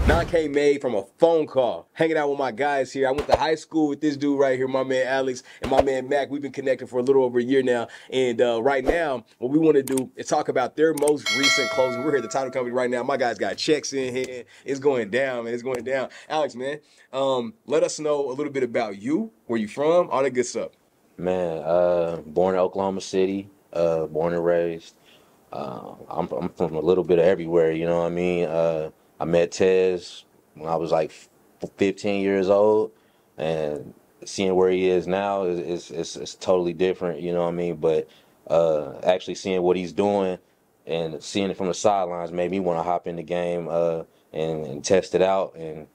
9K made from a phone call. Hanging out with my guys here. I went to high school with this dude right here, my man Alex, and my man Mac. We've been connected for a little over a year now. And right now, what we want to do is talk about their most recent closing. We're here at the title company right now. My guys got checks in here. It's going down, man. It's going down. Alex, man, let us know a little bit about you, where you from, all that good stuff. Man, born in Oklahoma City, born and raised. I'm from a little bit of everywhere, you know what I mean? I met Tez when I was like 15 years old, and seeing where he is now is totally different, you know what I mean? But actually seeing what he's doing and seeing it from the sidelines made me want to hop in the game and test it out, and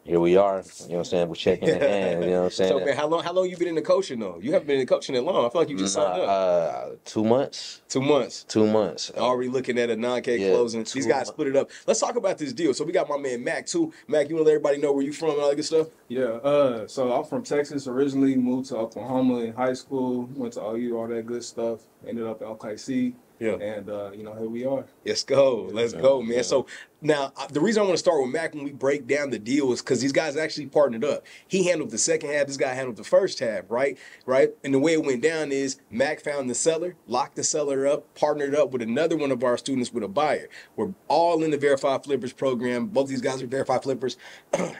here we are, you know what I'm saying? We're checking the hand, you know what I'm So, saying? man, how long you been in the coaching though? You haven't been in coaching that long. I feel like you just Nah, signed up. 2 months. 2 months. 2 months. Already looking at a 9K Yeah, closing. These guys 2 months. split it up. Let's talk about this deal. So we got my man Mac too. Mac, you want to let everybody know where you from and all that good stuff? Yeah, so I'm from Texas originally, moved to Oklahoma in high school, went to OU, all that good stuff, ended up at OKC, Yeah. and, here we are. Let's go. Let's go, man. Yeah. So now the reason I want to start with Mac when we break down the deal is because these guys actually partnered up. He handled the second half. This guy handled the first half, right? Right. And the way it went down is Mac found the seller, locked the seller up, partnered up with another one of our students with a buyer. We're all in the Verified Flippers program. Both these guys are Verified Flippers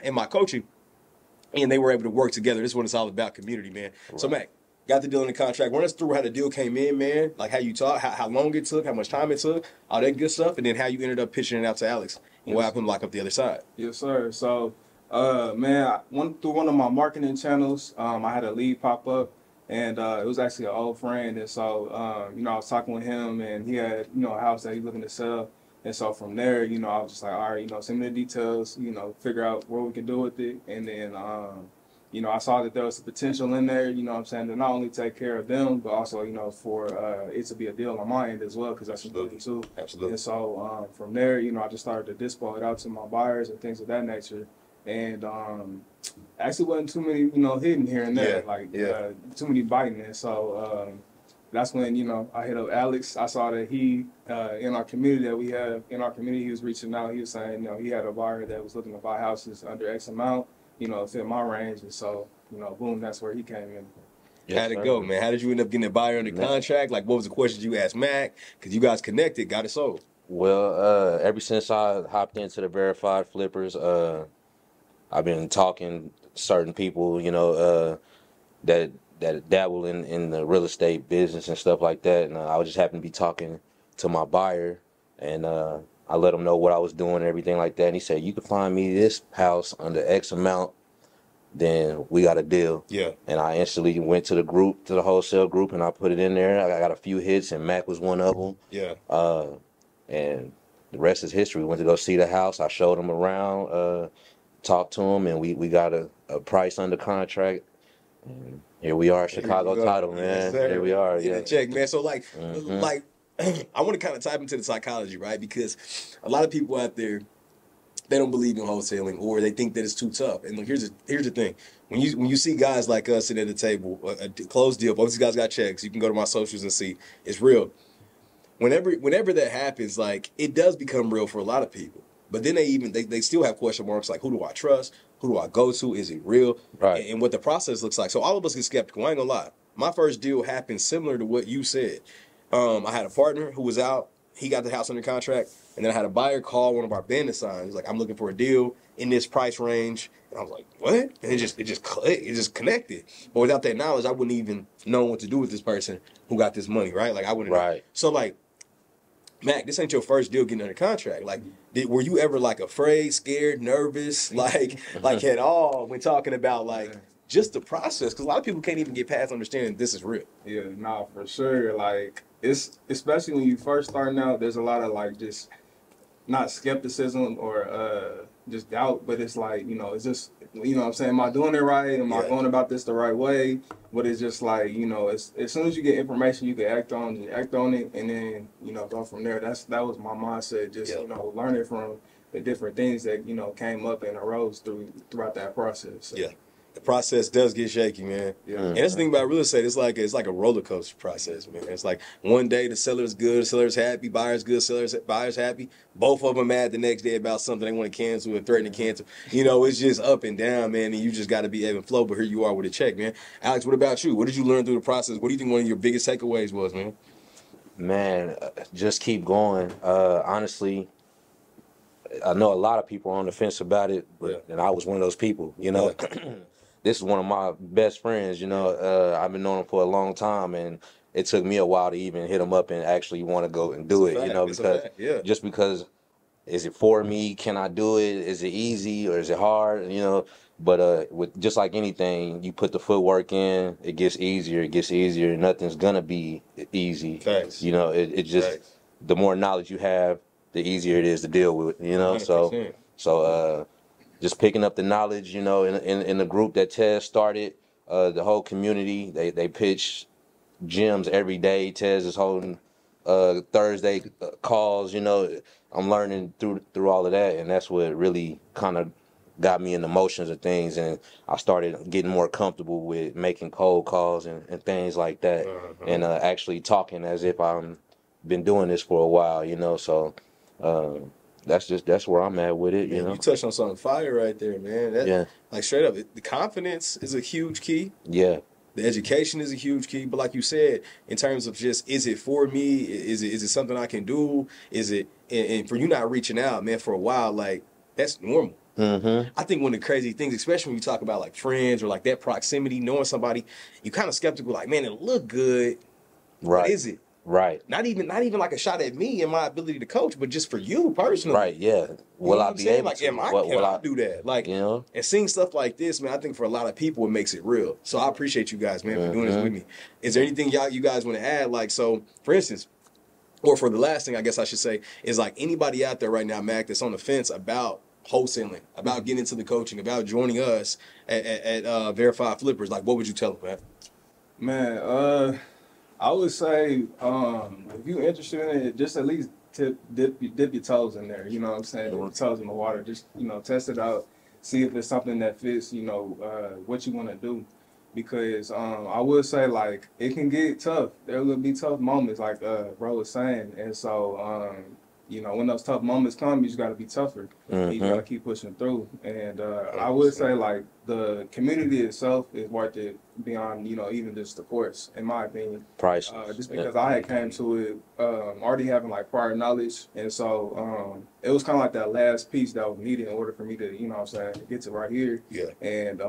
in my coaching. And they were able to work together. This is what it's all about, community, man. Right. So, Mac, got the deal in the contract. Run us through how the deal came in, man. Like how you talked, how long it took, how much time it took, all that good stuff, and then how you ended up pitching it out to Alex and what happened to lock up the other side. Yes, sir. So, man, through one of my marketing channels, I had a lead pop up, and it was actually an old friend. And so, I was talking with him, and he had, a house that he's looking to sell. And so from there, I was just like, all right, send me the details, figure out what we can do with it. And then, I saw that there was some potential in there, what I'm saying, to not only take care of them, but also, for it to be a deal on my end as well, because that's important too. Absolutely. And so from there, I just started to dispo it out to my buyers and things of that nature. And actually wasn't too many, hidden here and there, too many biting. And so that's when, I hit up Alex. I saw that he, in our community that we have, he was reaching out. He was saying, he had a buyer that was looking to buy houses under X amount, fit my range. And so, boom, that's where he came in. Yes, how'd it go, man? How did you end up getting a buyer under contract? Like, what was the questions you asked Mac? Because you guys connected, got it sold. Well, ever since I hopped into the Verified Flippers, I've been talking to certain people, that dabble in the real estate business and stuff like that. And I just happened to be talking to my buyer, and I let him know what I was doing and everything like that. And he said, you can find me this house under X amount, then we got a deal. Yeah. And I instantly went to the wholesale group, and I put it in there. I got a few hits, and Mac was one of them. Yeah. And the rest is history. We went to go see the house. I showed him around, talked to him, and we got a price under contract. And here we are, Chicago title, man. Yes, here we are, yeah. Check, man. So like I want to kind of type into the psychology, right? Because a lot of people out there, they don't believe in wholesaling, or they think that it's too tough. And look, here's the thing: when you see guys like us sitting at the table, a closed deal, both these guys got checks. You can go to my socials and see it's real. Whenever that happens, like, it does become real for a lot of people. But then they still have question marks like, who do I trust? Who do I go to? Is it real? Right. And what the process looks like. So all of us get skeptical. I ain't gonna lie. My first deal happened similar to what you said. I had a partner who was out. He got the house under contract. And then I had a buyer call one of our bandit signs. He's like, I'm looking for a deal in this price range. And I was like, what? And it just clicked. It just connected. But without that knowledge, I wouldn't even know what to do with this person who got this money, right? Like, I wouldn't. Right. So, like, Mac, this ain't your first deal getting under contract. Like, were you ever like afraid, scared, nervous, like at all when talking about like just the process? Because a lot of people can't even get past understanding this is real. Yeah, nah, for sure. Like, it's especially when you first starting out, there's a lot of like just not skepticism or just doubt, but it's like, it's just, what I'm saying, am I doing it right? Am I going about this the right way? But it's just like, it's, as soon as you get information you can act on it, and then, go from there. That was my mindset, just, learning from the different things that, came up and arose throughout that process. So. Yeah. The process does get shaky, man. Yeah. And that's the thing about real estate. It's like a roller coaster process, man. It's like one day the seller's good, seller's happy, buyer's good, buyer's happy. Both of them mad the next day about something they want to cancel and threaten to cancel. You know, it's just up and down, man. And you just got to be ebb and flow. But here you are with a check, man. Alex, what about you? What did you learn through the process? What do you think one of your biggest takeaways was, man? Man, just keep going. Honestly, I know a lot of people are on the fence about it, but and I was one of those people. You know, this is one of my best friends. You know, I've been knowing him for a long time, and it took me a while to even hit him up and actually want to go and do it. You know, because just because is it for me? Can I do it? Is it easy or is it hard? You know, but with just like anything, you put the footwork in, it gets easier. It gets easier. Nothing's gonna be easy. Thanks. You know, it just the more knowledge you have, the easier it is to deal with, you know. 100%. So just picking up the knowledge, you know, in the group that Tez started, the whole community, they pitch gyms every day. Tez is holding Thursday calls, you know. I'm learning through all of that, and that's what really kind of got me in the motions of things, and I started getting more comfortable with making cold calls and things like that, and actually talking as if I'm been doing this for a while, you know. So that's where I'm at with it, you know. You touched on something fire right there, man. Like straight up, the confidence is a huge key. Yeah. The education is a huge key, but like you said, in terms of just, is it for me? Is it something I can do? Is it, and for you not reaching out, man, for a while, like, that's normal. I think one of the crazy things, especially when you talk about like friends or like that proximity, knowing somebody, you kind of skeptical, like, man, it look good. Right. What is it? Right. Not even like a shot at me and my ability to coach, but just for you personally. Right. Yeah. Will I be able like, to? Can I do that? Like, you know, and seeing stuff like this, man, I think for a lot of people it makes it real. So I appreciate you guys, man, for doing this with me. Is there anything you guys want to add? Like, so for instance, or for the last thing, I guess I should say, is like anybody out there right now, Mac, that's on the fence about wholesaling, about getting into the coaching, about joining us at Verified Flippers, like, what would you tell them, man? Man, I would say if you're interested in it, just at least dip your toes in there. You know what I'm saying? Dip your toes in the water. Just, you know, test it out. See if it's something that fits, you know, what you want to do. Because I would say, like, it can get tough. There will be tough moments, like bro was saying. And so, you know, when those tough moments come, you just got to be tougher. You got to keep pushing through. And I would say, like, the community itself is worth it beyond, you know, even just the course, in my opinion. Priceless. Just because I had came to it already having, like, prior knowledge. And so it was kind of like that last piece that was needed in order for me to, you know what I'm saying, get to right here. Yeah. And,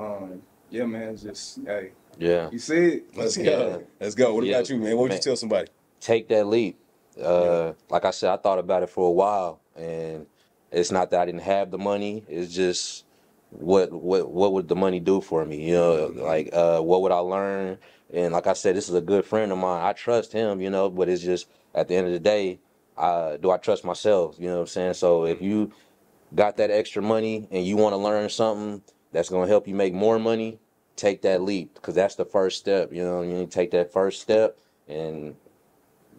yeah, man, it's just, hey. Yeah. You see it? Let's go. Let's go. What about you, man? What would you tell somebody? Take that leap. Like I said, I thought about it for a while, and it's not that I didn't have the money. It's just what would the money do for me? You know, like what would I learn? And like I said, this is a good friend of mine. I trust him, you know, but it's just at the end of the day, do I trust myself? You know what I'm saying? So if you got that extra money and you want to learn something that's going to help you make more money, take that leap, because that's the first step. You know, you need to take that first step, and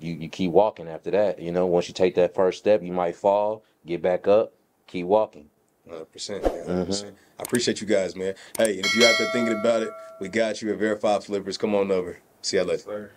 you keep walking after that. You know, once you take that first step, you might fall, get back up, keep walking. 100%, man. 100%. I appreciate you guys, man. Hey, and if you're out there thinking about it, we got you at Verified Flippers. Come on over. See y'all later.